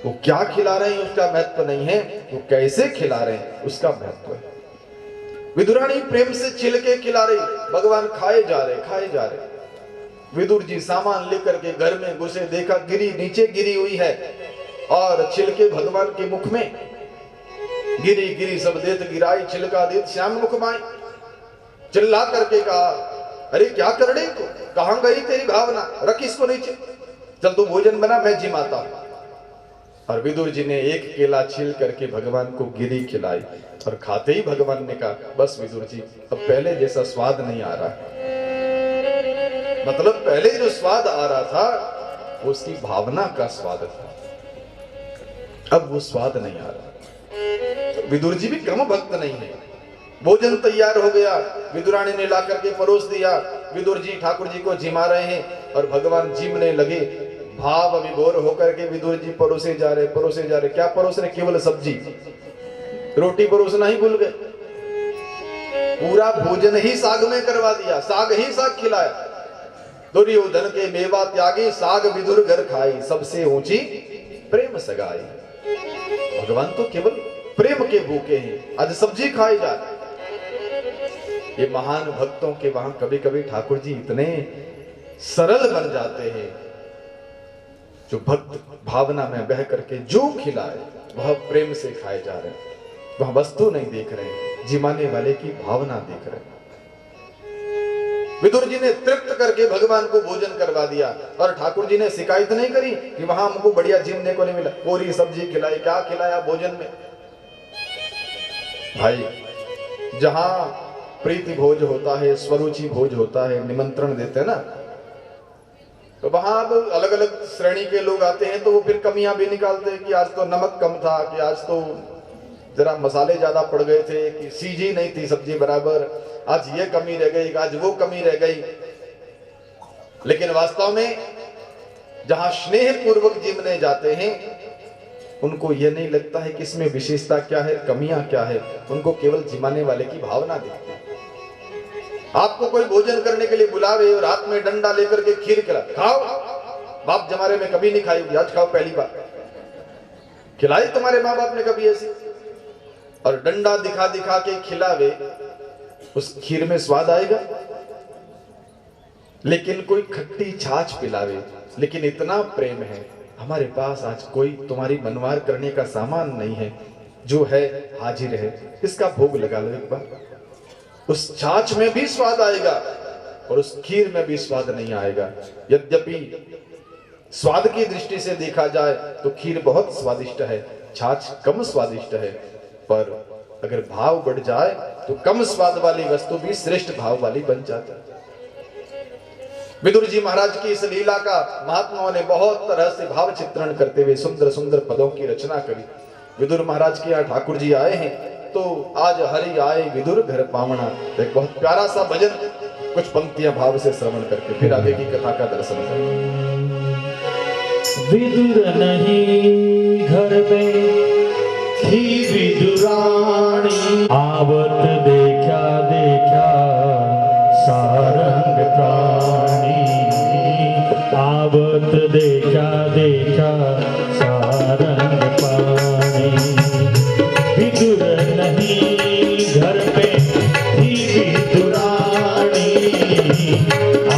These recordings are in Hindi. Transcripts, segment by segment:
वो क्या खिला रहे हैं उसका महत्व नहीं है, वो कैसे खिला रहे हैं उसका महत्व है। विदुरानी प्रेम से छिलके खिला रही, भगवान खाए जा रहे। विदुर जी सामान लेकर के घर में घुसे, देखा गिरी नीचे गिरी हुई है और छिलके भगवान के मुख में। गिरी सब देत गिराई, छिलका देत श्याम मुख माई। चिल्ला करके कहा, अरे क्या कर रही तू, कहां गई तेरी भावना, रख इसको नीचे, चल तू भोजन बना, मैं जिमाता हूं। और विदुर जी ने एक केला छील करके भगवान को गिरी खिलाई और खाते ही भगवान ने कहा, बस विदुर जी अब पहले जैसा स्वाद नहीं आ रहा। मतलब पहले जो स्वाद आ रहा था वो उसकी भावना का स्वाद था, अब वो स्वाद नहीं आ रहा। विदुर जी भी कम भक्त नहीं है। भोजन तैयार हो गया, विदुरानी ने ला करके परोस दिया। विदुर जी ठाकुर जी को जिमा रहे हैं और भगवान जिमने लगे। भाव विभोर होकर के विदुर जी परोसे जा रहे। क्या परोस रहे? केवल सब्जी, रोटी परोसना ही भूल गए। पूरा भोजन ही साग में करवा दिया, साग ही साग खिलाया। दुर्योधन के मेवा त्यागी, साग विदुर घर खाई, सबसे ऊंची प्रेम सगाई। भगवान तो केवल प्रेम के भूखे हैं, आज सब्जी खाई जा रही। ये महान भक्तों के वहां कभी कभी ठाकुर जी इतने सरल बन जाते हैं, जो भक्त भावना में बह करके जो खिलाए वह प्रेम से खाए जा रहे हैं। वह वस्तु नहीं देख रहे, जिमाने वाले की भावना देख रहे हैं। विदुर जी ने तृप्त करके भगवान को भोजन करवा दिया और ठाकुर जी ने शिकायत नहीं करी कि वहां हमको बढ़िया जिमने को नहीं मिला, पूरी सब्जी खिलाई। क्या खिलाया भोजन में? भाई जहां प्रीति भोज होता है, स्वरुचि भोज होता है, निमंत्रण देते हैं ना, तो वहां अब अलग अलग श्रेणी के लोग आते हैं, तो वो फिर कमियां भी निकालते हैं कि आज तो नमक कम था, कि आज तो जरा मसाले ज्यादा पड़ गए थे, कि सीजी नहीं थी सब्जी बराबर, आज ये कमी रह गई, आज वो कमी रह गई। लेकिन वास्तव में जहां स्नेह पूर्वक जिमने जाते हैं उनको यह नहीं लगता है कि इसमें विशेषता क्या है, कमियां क्या है, उनको केवल जिमाने वाले की भावना दिखती है। आपको कोई भोजन करने के लिए बुलावे और हाथ में डंडा लेकर के खीर खिला, खाओ, बाप जमारे में कभी नहीं खाई, आज खाओ, पहली बार खिलाई तुम्हारे माँ बाप ने कभी ऐसी, और डंडा दिखा दिखा के खिलावे, उस खीर में स्वाद आएगा? लेकिन कोई खट्टी छाछ पिलावे, लेकिन इतना प्रेम है, हमारे पास आज कोई तुम्हारी मनवार करने का सामान नहीं है, जो है हाजिर है, इसका भोग लगा लो एक बार। उस छाछ में भी स्वाद आएगा और उस खीर में भी स्वाद नहीं आएगा। यद्यपि स्वाद की दृष्टि से देखा जाए तो खीर बहुत स्वादिष्ट है, छाछ कम स्वादिष्ट है, पर अगर भाव बढ़ जाए तो कम स्वाद वाली वस्तु भी श्रेष्ठ भाव वाली बन जाती है। विदुर जी महाराज की इस लीला का महात्माओं ने बहुत तरह से भाव चित्रण करते हुए सुंदर सुंदर पदों की रचना करी। विदुर महाराज के यहाँ ठाकुर जी आए हैं, तो आज हरि आए विदुर घर पावना, एक बहुत प्यारा सा भजन, कुछ पंक्तियां भाव से श्रवण करके फिर आगे की कथा का दर्शन करें। विदुर नहीं घर में थी विदुरानी, आवत देखा देखा सारंग प्राणी, आवत देखा देखा सारंग प्राणी। विदुर नहीं घर में थी विदुरानी,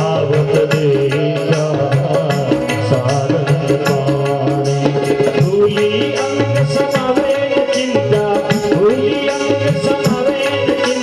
आवत देखा सारंग प्राणी। भूली अंग समावेद चिंता, भूली अंग समावेद चिंता,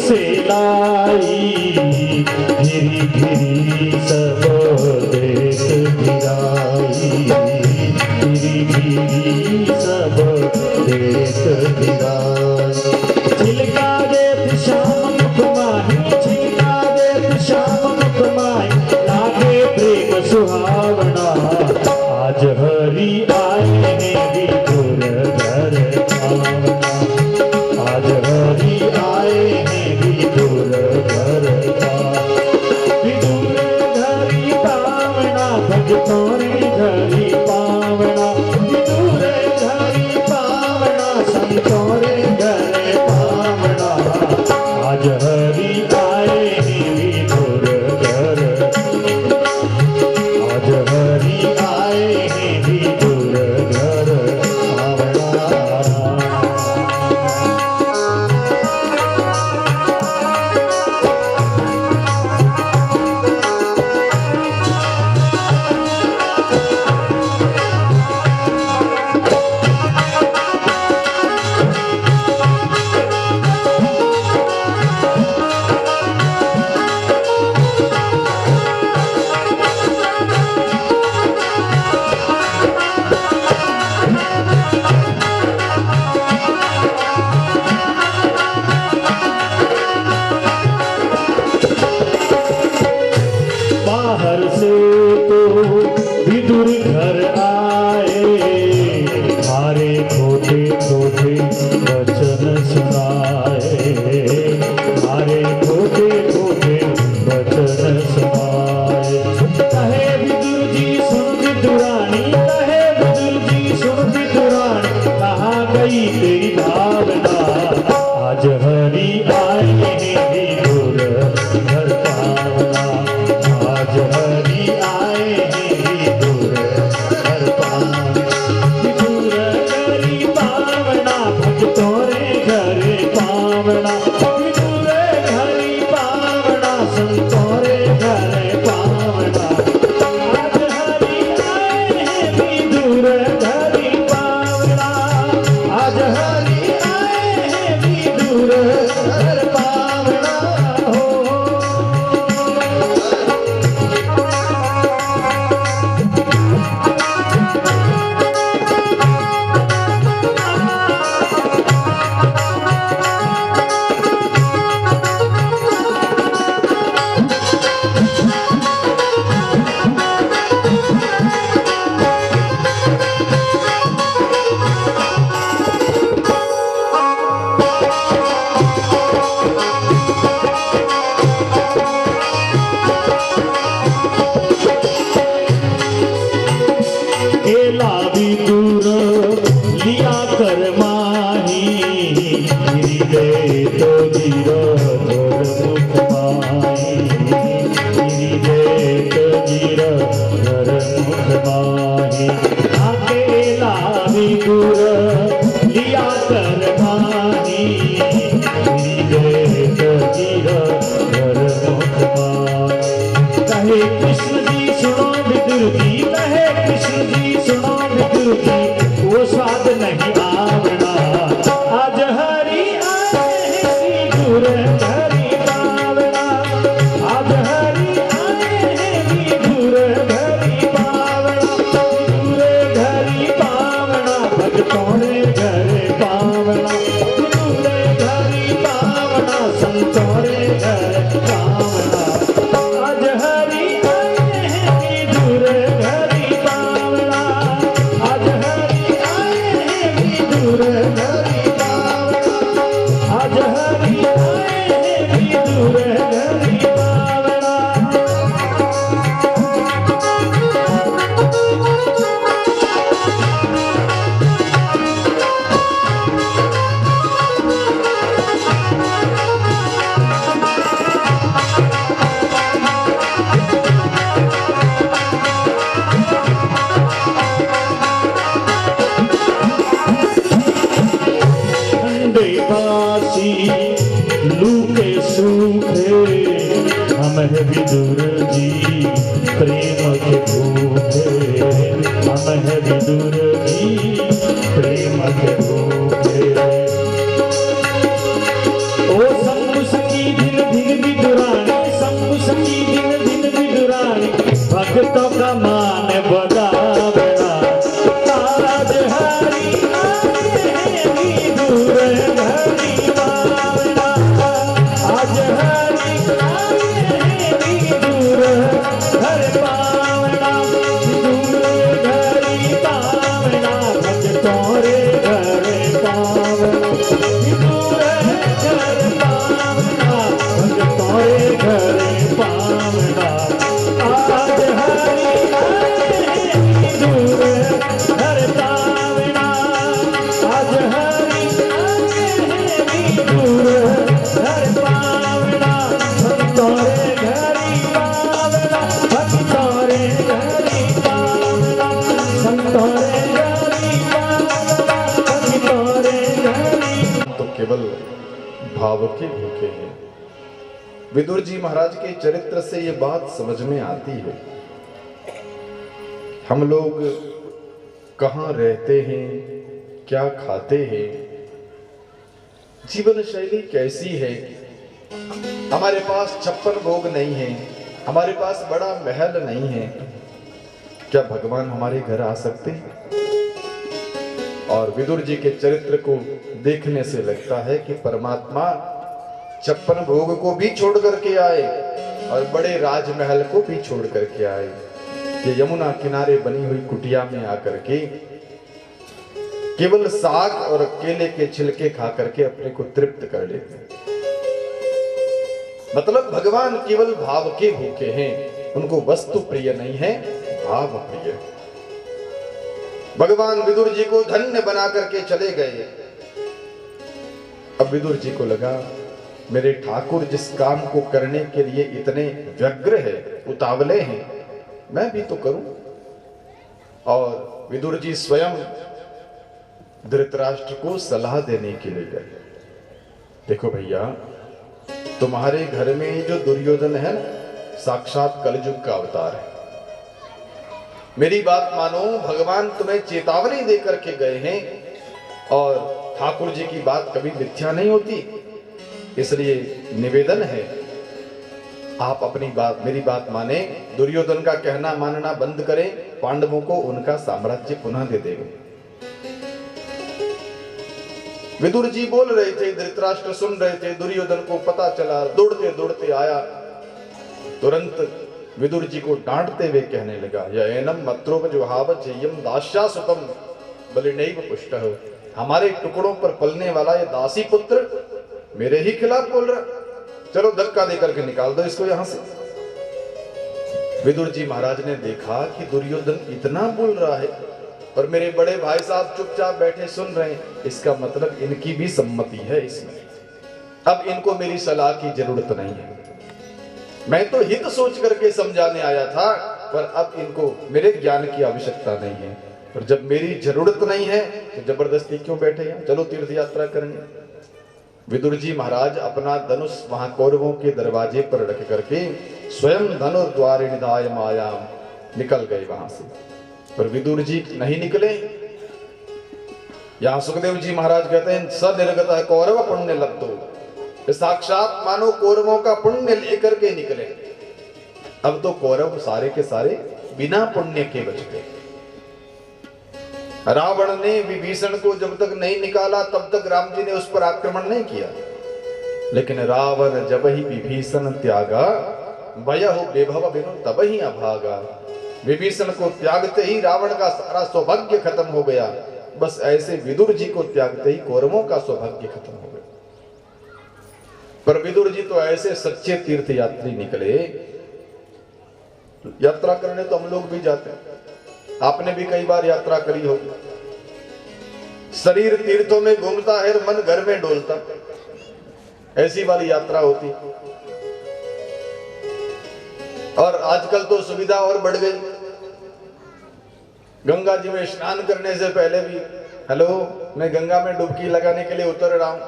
से लाई, घिरी घिरी सब देख गिराई, घिरी घिरी सब देख गिराई। छिलका देत श्याम कुमारी, छिलका देत श्याम कुमारी, लागे प्रेम सुहावना, आज हरि आए हैं विदुर घर पावना, आज हरि आए हैं विदुर घर पावना। विदुर घरि पावना, भगतों रे घरि पावना, विदुर घरि पावना, संतों रे घर पावना, आज हरि आए हैं विदुर घर, आज हरि आए हैं विदुर घर पावना। बाहर से तो विदुर घर आए, मारे छोटे छोटे वचन सुनाए, मारे छोटे छोटे वचन सुनाए। कहे विदुर जी सुन विदुरानी, कहे विदुर जी सुन विदुरानी, कहाँ गई तेरी भावना, आज हरि आए हैं विदुर घर पावना, आज हरि आए हैं विदुर घर पावना। विदुर घरि पावना, भगतों रे घर पावना, विदुर घरि पावना, संतों रे घर पावना, आज हरि आए हैं विदुर घरि पावना, आज हरि आए हैं विदुर घर पावना हो। एला विदुर लिया कर माही, हृदय तो गिर धर मुख माही, हृदय तो गिर धर मुख माही। अकेला विदुर लिया कर माही, हृदय तो गिर धर मुख माही। कहे कृष्ण जी सुनो विदुर जी, कहे कृष्ण जी सुनो विदुर जी, वो स्वाद नहीं आवना, आज हरि आए हैं विदुर घरि पावना, आज हरि आए हैं विदुर घरि पावना, विदुर घरि पावना, भगतों रे घर पावना, विदुर घरि पावना, संतों रे घर पावना, आज हरि आए हैं विदुर घरि पावना, आज हरि आए हैं विदुर घरि पावना, आज हरि आए हैं विदुर घरि पावना। ठंडे बासी लूके सूखे, हम है विदुर जी प्रेम के भूखे, हम है विदुर जी प्रेम के भूखे। ओ संग उसकी भूखे हैं। विदुर जी महाराज के चरित्र से ये बात समझ में आती है। हम लोग कहाँ रहते हैं, क्या खाते हैं, जीवन शैली कैसी है। हमारे पास 56 भोग नहीं है, हमारे पास बड़ा महल नहीं है, क्या भगवान हमारे घर आ सकते हैं? और विदुर जी के चरित्र को देखने से लगता है कि परमात्मा 56 भोग को भी छोड़ करके आए और बड़े राजमहल को भी छोड़ करके आए। ये यमुना किनारे बनी हुई कुटिया में आकर के केवल साग और केले के छिलके खा करके अपने को तृप्त कर लेते हैं। मतलब भगवान केवल भाव के भूखे हैं, उनको वस्तु प्रिय नहीं है, भाव प्रिय। भगवान विदुर जी को धन्य बना करके चले गए। अब विदुर जी को लगा मेरे ठाकुर जिस काम को करने के लिए इतने व्यग्र है, उतावले हैं, मैं भी तो करूं। और विदुर जी स्वयं धृतराष्ट्र को सलाह देने के लिए गए। देखो भैया, तुम्हारे घर में जो दुर्योधन है ना, साक्षात कलयुग का अवतार है। मेरी बात मानो, भगवान तुम्हें चेतावनी दे करके गए हैं और ठाकुर जी की बात कभी मिथ्या नहीं होती। इसलिए निवेदन है, आप अपनी बात, मेरी बात माने, दुर्योधन का कहना मानना बंद करें, पांडवों को उनका साम्राज्य पुनः दे देंगे। विदुर जी बोल रहे थे, धृतराष्ट्र सुन रहे थे। दुर्योधन को पता चला, दौड़ते दौड़ते आया, तुरंत विदुर जी को डांटते हुए कहने लगा, यैनम मत्रोपजुहाव जय्यम दास्यासुतम बलिनैव पुष्टः। हमारे टुकड़ों पर पलने वाला ये दासी पुत्र मेरे ही खिलाफ बोल रहा, चलो धक्का देकर के निकाल दो इसको यहां से। विदुर जी महाराज ने देखा कि दुर्योधन इतना बोल रहा है और मेरे बड़े भाई साहब चुपचाप बैठे सुन रहे हैं, इसका मतलब इनकी भी सम्मति है इसमें। अब इनको मेरी सलाह की जरूरत नहीं है, मैं तो हित सोच करके समझाने आया था, पर अब इनको मेरे ज्ञान की आवश्यकता नहीं है। और जब मेरी जरूरत नहीं है तो जबरदस्ती क्यों बैठे हैं, चलो तीर्थ यात्रा करेंगे। विदुर जी महाराज अपना धनुष वहां कौरवों के दरवाजे पर रख करके स्वयं धनुर्द्वारे निधाय मायाम निकल गए वहां से। पर विदुर जी नहीं निकले। यहां सुखदेव जी महाराज कहते हैं, स निर्गत कौरव पुण्य लब्धो, साक्षात मानो कौरवों का पुण्य लेकर के निकले। अब तो कौरव सारे के सारे बिना पुण्य के बच गए। रावण ने विभीषण को जब तक नहीं निकाला तब तक राम जी ने उस पर आक्रमण नहीं किया, लेकिन रावण जब ही विभीषण त्यागा, भयहु विभव बिनु तब ही अभागा। विभीषण को त्यागते ही रावण का सारा सौभाग्य खत्म हो गया। बस ऐसे विदुर जी को त्यागते ही कौरवों का सौभाग्य खत्म हो गया। पर विदुर जी तो ऐसे सच्चे तीर्थ यात्री निकले। यात्रा करने तो हम लोग भी जाते हैं, आपने भी कई बार यात्रा करी होगी। शरीर तीर्थों में घूमता है, मन घर में डोलता, ऐसी वाली यात्रा होती। और आजकल तो सुविधा और बढ़ गई। गंगा जी में स्नान करने से पहले भी, हेलो मैं गंगा में डुबकी लगाने के लिए उतर रहा हूं,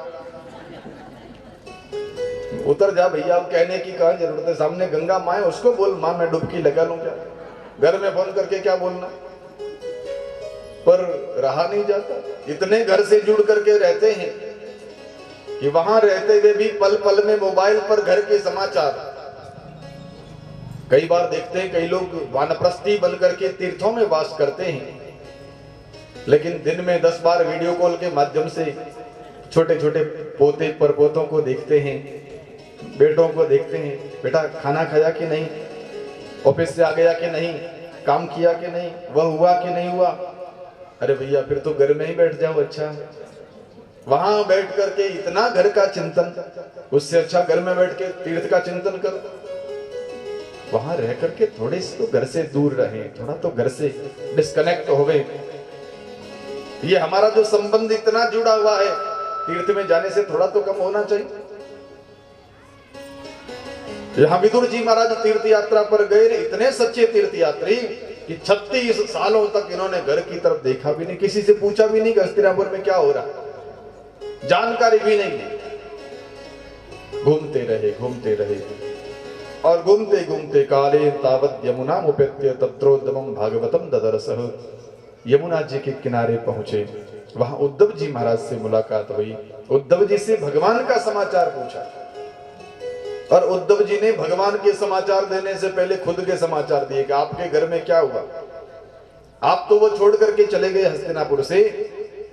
उतर जा भैया। अब कहने की कहां जरूरत है, सामने गंगा माँ है, उसको बोल माँ मैं डुबकी लगा लूं क्या, घर में फोन करके क्या बोलना। पर रहा नहीं जाता, इतने घर से जुड़ करके रहते हैं कि वहां रहते हुए भी पल पल में मोबाइल पर घर के समाचार। कई बार देखते हैं कई लोग वानप्रस्थी बन करके तीर्थों में वास करते हैं, लेकिन दिन में 10 बार वीडियो कॉल के माध्यम से छोटे छोटे पोते पर पोतों को देखते हैं, बेटों को देखते हैं, बेटा खाना खाया कि नहीं, ऑफिस से आ गया कि नहीं, काम किया कि नहीं, वह हुआ कि नहीं हुआ। अरे भैया फिर तो घर में ही बैठ जाओ, अच्छा वहां बैठ करके इतना घर का चिंतन, उससे अच्छा घर में बैठ के तीर्थ का चिंतन करो। वहां रह करके थोड़े से तो घर से दूर रहे, थोड़ा तो घर से डिस्कनेक्ट हो गए। ये हमारा जो संबंध इतना जुड़ा हुआ है, तीर्थ में जाने से थोड़ा तो कम होना चाहिए। यहां विदुर जी महाराज तीर्थ यात्रा पर गए, इतने सच्चे तीर्थ यात्री कि 36 सालों तक इन्होंने घर की तरफ देखा भी नहीं, किसी से पूछा भी नहीं कि हस्तिनापुर में क्या हो रहा, जानकारी भी नहीं ली। घूमते रहे और घूमते घूमते काले तावत यमुना मुपेत्य तत्रोद्यमम भागवतम ददरसः। यमुना जी के किनारे पहुंचे, वहां उद्धव जी महाराज से मुलाकात हुई। उद्धव जी से भगवान का समाचार पूछा और उद्धव जी ने भगवान के समाचार देने से पहले खुद के समाचार दिए कि आपके घर में क्या हुआ। आप तो वो छोड़ करके चले गए हस्तिनापुर से,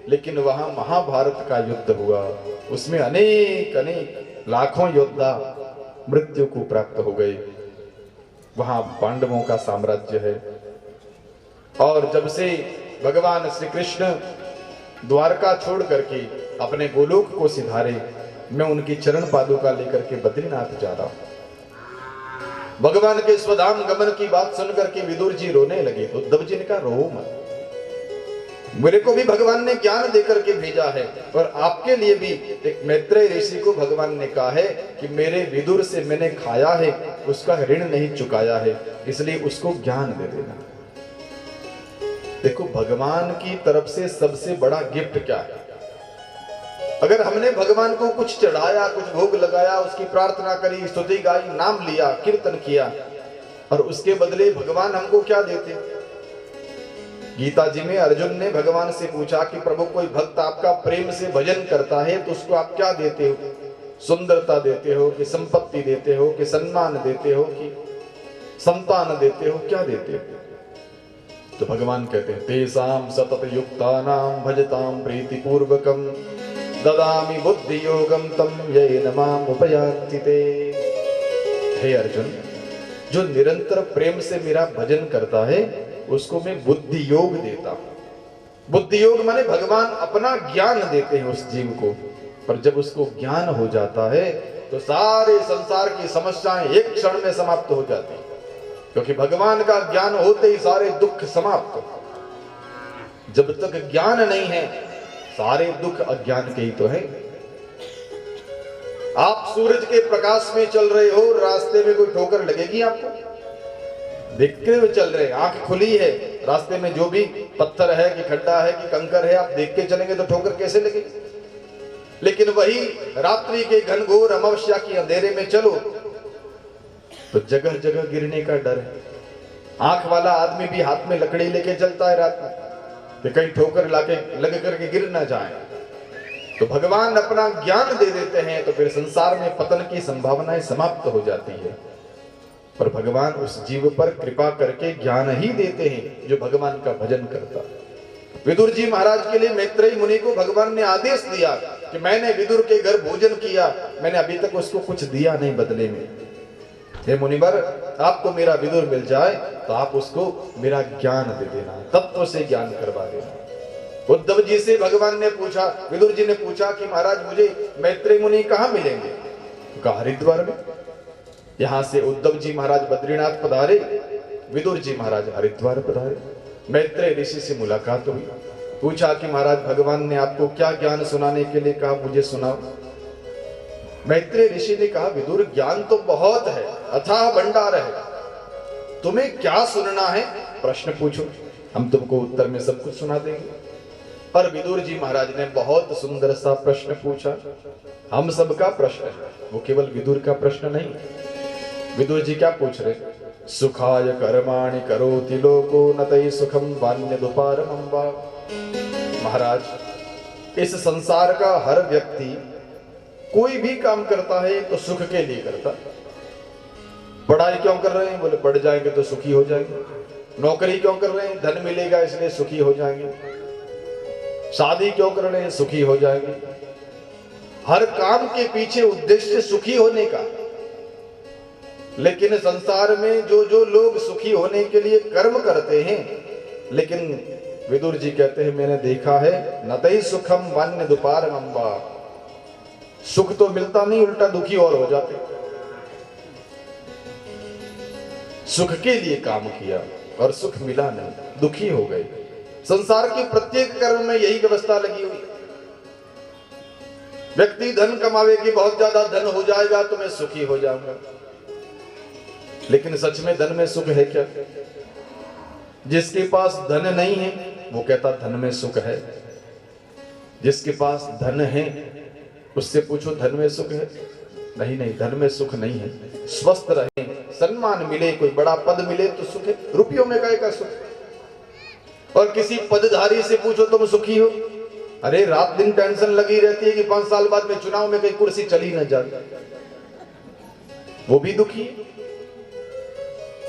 लेकिन वहां महाभारत का युद्ध हुआ, उसमें अनेक अनेक लाखों योद्धा मृत्यु को प्राप्त हो गए। वहां पांडवों का साम्राज्य है और जब से भगवान श्री कृष्ण द्वारका छोड़ करके अपने गोलोक को सिधारे, मैं उनकी चरण पादुका लेकर के बद्रीनाथ जा रहा हूं। भगवान के स्वधाम गमन की बात सुनकर के विदुर जी रोने लगे। तो उद्धव जी ने कहा, रो मत, मेरे को भी भगवान ने ज्ञान देकर के भेजा है और आपके लिए भी एक मैत्रेय ऋषि को भगवान ने कहा है कि मेरे विदुर से मैंने खाया है, उसका ऋण नहीं चुकाया है, इसलिए उसको ज्ञान दे देना। देखो, भगवान की तरफ से सबसे बड़ा गिफ्ट क्या है? अगर हमने भगवान को कुछ चढ़ाया, कुछ भोग लगाया, उसकी प्रार्थना करी, स्तुति गाई, नाम लिया, कीर्तन किया, और उसके बदले भगवान हमको क्या देते? गीता जी में अर्जुन ने भगवान से पूछा कि प्रभु, कोई भक्त आपका प्रेम से भजन करता है तो उसको आप क्या देते हो? सुंदरता देते हो कि संपत्ति देते हो कि सम्मान देते हो कि संतान देते हो, क्या देते हो? तो भगवान कहते हैं, तेसाम सतत युक्तानाम भजताम प्रीति पूर्वकम ददामि बुद्धि योगम तम येन माम उपयाति ते। हे अर्जुन, जो निरंतर प्रेम से मेरा भजन करता है उसको मैं बुद्धि योग देता हूं। बुद्धि योग माने भगवान अपना ज्ञान देते हैं उस जीव को, पर जब उसको ज्ञान हो जाता है तो सारे संसार की समस्याएं एक क्षण में समाप्त हो जाती है, क्योंकि भगवान का ज्ञान होते ही सारे दुख समाप्त। जब तक ज्ञान नहीं है सारे दुख अज्ञान के ही तो है। आप सूरज के प्रकाश में चल रहे हो, रास्ते में कोई ठोकर लगेगी आपको? देखते हुए चल रहे, आंख खुली है, रास्ते में जो भी पत्थर है कि खड्डा है कि कंकर है, आप देख के चलेंगे तो ठोकर कैसे लगेगी? लेकिन वही रात्रि के घनघोर अमावस्या की अंधेरे में चलो तो जगह जगह गिरने का डर है। आंख वाला आदमी भी हाथ में लकड़ी लेके चलता है रात में कि कहीं ठोकर लग करके गिर ना जाए। तो भगवान अपना ज्ञान दे देते हैं तो फिर संसार में पतन की संभावनाएं समाप्त हो जाती है। पर भगवान उस जीव पर कृपा करके ज्ञान ही देते हैं जो भगवान का भजन करता है। विदुर जी महाराज के लिए मैत्रेयी मुनि को भगवान ने आदेश दिया कि मैंने विदुर के घर भोजन किया, मैंने अभी तक उसको कुछ दिया नहीं बदले में। हे मुनिवर, आपको मेरा विदुर मिल जाए तो आप उसको मेरा ज्ञान दे देना, तत्व से ज्ञान करवा देना। उद्धव जी से भगवान ने पूछा, विदुर जी ने पूछा कि महाराज मुझे मैत्रेयी मुनि कहाँ मिलेंगे? कहा हरिद्वार में। यहां से उद्धव जी महाराज बद्रीनाथ पधारे, विदुर जी महाराज हरिद्वार पधारे। मैत्रेय ऋषि से मुलाकात हुई, पूछा कि महाराज भगवान ने आपको क्या ज्ञान सुनाने के लिए कहा, मुझे सुनाओ। मैत्रेय ऋषि ने कहा, विदुर ज्ञान तो बहुत है, अथाह भंडार है, तुम्हें क्या सुनना है प्रश्न पूछो, हम तुमको उत्तर में सब कुछ सुना देंगे। पर विदुर जी महाराज ने बहुत सुंदर सा प्रश्न पूछा, हम सबका प्रश्न है, वो केवल विदुर का प्रश्न नहीं। विदुर जी क्या पूछ रहे? सुखाय कर्माणि करोति लोको नतै सुखम वान्यदुपारमं वा। महाराज, इस संसार का हर व्यक्ति कोई भी काम करता है तो सुख के लिए करता। पढ़ाई क्यों कर रहे हैं? बोले पढ़ जाएंगे तो सुखी हो जाएंगे। नौकरी क्यों कर रहे हैं? धन मिलेगा इसलिए सुखी हो जाएंगे। शादी क्यों कर रहे हैं? सुखी हो जाएंगे। हर काम के पीछे उद्देश्य सुखी होने का। लेकिन संसार में जो लोग सुखी होने के लिए कर्म करते हैं, लेकिन विदुर जी कहते हैं मैंने देखा है, नतै सुखम वान्यदुपारमं वा, सुख तो मिलता नहीं, उल्टा दुखी और हो जाते। सुख के लिए काम किया और सुख मिला नहीं, दुखी हो गए। संसार के प्रत्येक कर्म में यही व्यवस्था लगी हुई। व्यक्ति धन कमावे कि बहुत ज्यादा धन हो जाएगा तो मैं सुखी हो जाऊंगा, लेकिन सच में धन में सुख है क्या? जिसके पास धन नहीं है वो कहता धन में सुख है, जिसके पास धन है उससे पूछो धन में सुख है? नहीं नहीं, धन में सुख नहीं है। स्वस्थ रहे, सम्मान मिले, कोई बड़ा पद मिले तो सुख है, रुपयों में काहे का सुख। और किसी पदधारी से पूछो तुम सुखी हो, अरे रात दिन टेंशन लगी रहती है कि 5 साल बाद में चुनाव में कहीं कुर्सी चली न जाए, वो भी दुखी है।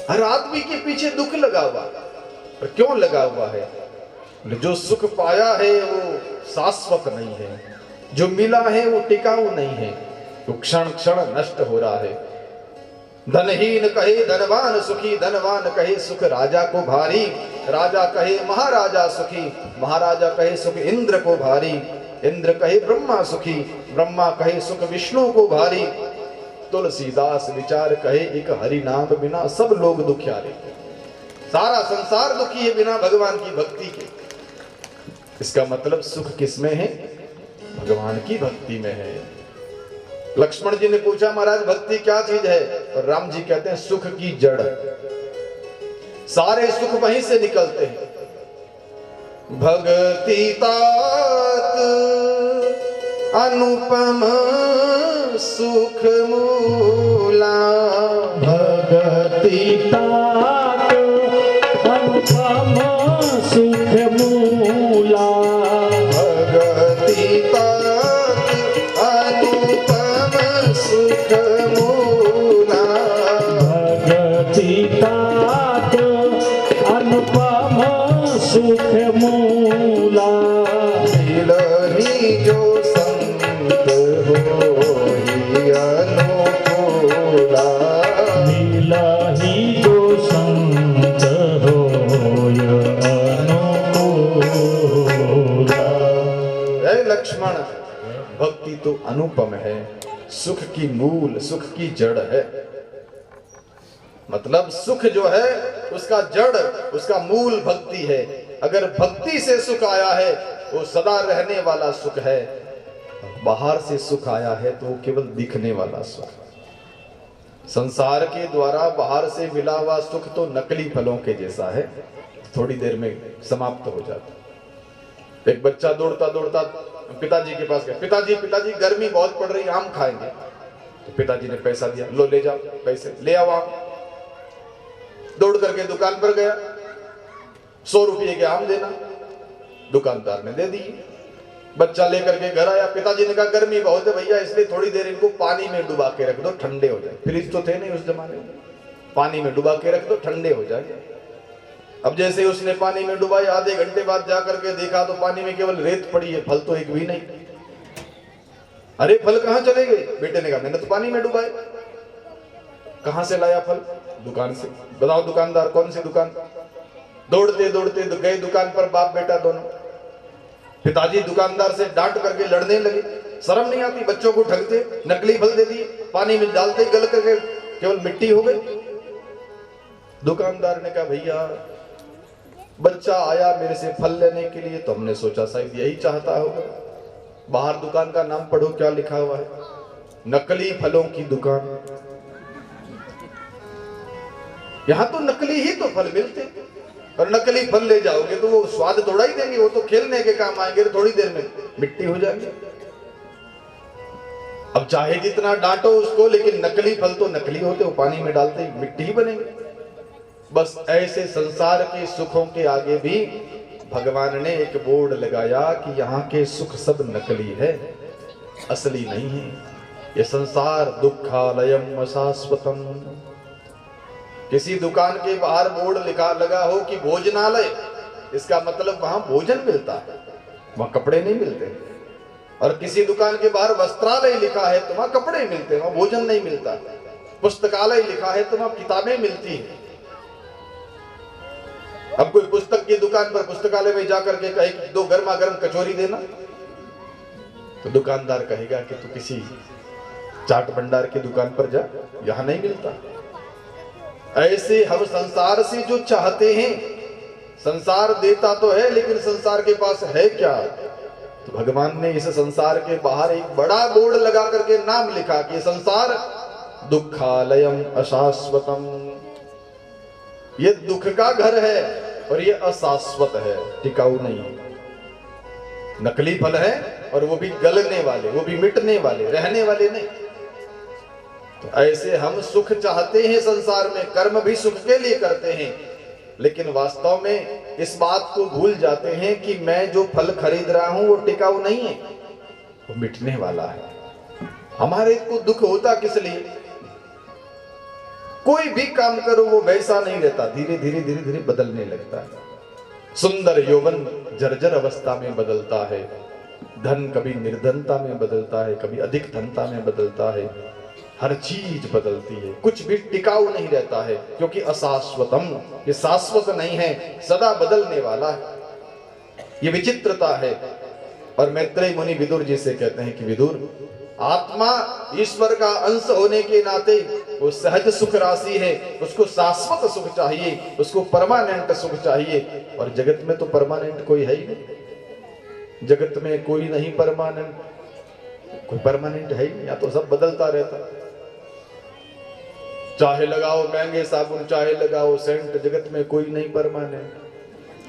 हर आदमी के पीछे दुख लगा हुआ, पर क्यों लगा हुआ है? जो सुख पाया है वो शाश्वत नहीं है, जो मिला है वो टिकाऊ नहीं है, वो क्षण क्षण नष्ट हो रहा है। धनहीन कहे धनवान सुखी, धनवान कहे सुख राजा को भारी, राजा कहे महाराजा सुखी, महाराजा कहे सुख इंद्र को भारी, इंद्र कहे ब्रह्मा सुखी, ब्रह्मा कहे सुख विष्णु को भारी। तुलसीदास विचार कहे एक हरि नाम बिना सब लोग दुखियारे। सारा संसार दुखी है बिना भगवान की भक्ति के। इसका मतलब सुख किसमें है? भगवान की भक्ति में है। लक्ष्मण जी ने पूछा महाराज भक्ति क्या चीज है? और राम जी कहते हैं सुख की जड़, सारे सुख वहीं से निकलते हैं। भक्ति तात अनुपम सुख मूला, भक्ति तात अनुपम सुख मूला, भक्ति तात अनुपम सुख मूला, भक्ति तात अनुपम सुख मूला। मिलहि जो संत होहि अनुकूला, मिलहि जो संत होय अनुकूला। हे लक्ष्मण, भक्ति तो अनुपम है, सुख की मूल, सुख की जड़ है। मतलब सुख जो है उसका जड़, उसका मूल भक्ति है। अगर भक्ति से सुख आया है वो सदा रहने वाला सुख है, बाहर से सुख आया है तो वो केवल दिखने वाला सुख। संसार के द्वारा बाहर से मिला हुआ सुख तो नकली फलों के जैसा है, थोड़ी देर में समाप्त हो जाता। एक बच्चा दौड़ता दौड़ता पिताजी के पास गया, पिताजी पिताजी गर्मी बहुत पड़ रही, आम खाएंगे। तो पिताजी ने पैसा दिया, लो ले जाओ पैसे, ले आओ आम। दौड़ करके दुकान पर गया, 100 रुपये के आम देना, दुकानदार ने दे दिए। बच्चा लेकर के घर आया, पिताजी ने कहा गर्मी बहुत है भैया, इसलिए थोड़ी देर इनको पानी में डुबा के रख दो, ठंडे हो जाए। फ्रिज तो थे नहीं उस जमाने में, पानी में डुबा के रख दो, ठंडे हो जाए। अब जैसे उसने पानी में डुबाई, आधे घंटे बाद जाकर के देखा तो पानी में केवल रेत पड़ी है, फल तो एक भी नहीं। अरे फल कहाँ चले गए? बेटे ने कहा मैंने तो पानी में डुबाए। कहां से लाया फल? दुकान से। बताओ दुकानदार कौन सी दुकान? दौड़ते दौड़ते गए दुकान पर, बाप बेटा दोनों। पिताजी दुकानदार से डांट करके लड़ने लगे, शर्म नहीं आती, बच्चों को ठगते, नकली फल दे दिए, पानी में डालते गल करके केवल मिट्टी हो गई। दुकानदार ने कहा भैया बच्चा आया मेरे से फल लेने के लिए, तो हमने सोचा शायद यही चाहता होगा। बाहर दुकान का नाम पढ़ो क्या लिखा हुआ है, नकली फलों की दुकान। यहां तो नकली ही तो फल मिलते, और नकली फल ले जाओगे तो वो स्वाद थोड़ा ही देंगे, वो तो खेलने के काम आएंगे, थोड़ी देर में मिट्टी हो जाएंगे। अब चाहे जितना डांटो उसको, लेकिन नकली फल तो नकली होते, वो पानी में डालते ही मिट्टी ही बनेंगे। बस ऐसे संसार के सुखों के आगे भी भगवान ने एक बोर्ड लगाया कि यहाँ के सुख सब नकली है, असली नहीं है। ये संसार दुखालयम अशाश्वतम। किसी दुकान के बाहर बोर्ड लिखा लगा हो कि भोजनालय, इसका मतलब वहां भोजन मिलता है, वहां कपड़े नहीं मिलते। और किसी दुकान के बाहर वस्त्रालय लिखा है तो वहां कपड़े मिलते हैं, वहां भोजन नहीं मिलता। पुस्तकालय लिखा है तो वहां किताबें मिलती हैं। अब कोई पुस्तक की दुकान पर पुस्तकालय में जाकर के कहे कि 2 गर्मा गर्म कचौरी देना, तो दुकानदार कहेगा कि तू किसी चाट भंडार की दुकान पर जा, यहां नहीं मिलता। ऐसे हम संसार से जो चाहते हैं, संसार देता तो है लेकिन संसार के पास है क्या? तो भगवान ने इस संसार के बाहर एक बड़ा बोर्ड लगा करके नाम लिखा कि संसार दुखालयम अशाश्वतम, ये दुख का घर है और ये अशाश्वत है, टिकाऊ नहीं है। नकली फल है और वो भी गलने वाले, वो भी मिटने वाले, रहने वाले नहीं। तो ऐसे हम सुख चाहते हैं संसार में, कर्म भी सुख के लिए करते हैं, लेकिन वास्तव में इस बात को भूल जाते हैं कि मैं जो फल खरीद रहा हूं वो टिकाऊ नहीं है, वो मिटने वाला है। हमारे को दुख होता किस लिए? कोई भी काम करो वो वैसा नहीं रहता, धीरे धीरे धीरे धीरे बदलने लगता है। सुंदर यौवन जर्जर अवस्था में बदलता है, धन कभी निर्धनता में बदलता है, कभी अधिक धनता में बदलता है, हर चीज बदलती है, कुछ भी टिकाऊ नहीं रहता है, क्योंकि अशाश्वतम, ये शाश्वत नहीं है, सदा बदलने वाला है, ये विचित्रता है। और मैत्रेय मुनि विदुर जी से कहते हैं कि विदुर, आत्मा ईश्वर का अंश होने के नाते वो सहज सुख राशि है, उसको शाश्वत सुख चाहिए, उसको परमानेंट सुख चाहिए। और जगत में तो परमानेंट कोई है ही नहीं, जगत में कोई नहीं परमानेंट, कोई परमानेंट है ही नहीं, या तो सब बदलता रहता। चाहे लगाओ महंगे साबुन, चाहे लगाओ सेंट, जगत में कोई नहीं परमानेंट।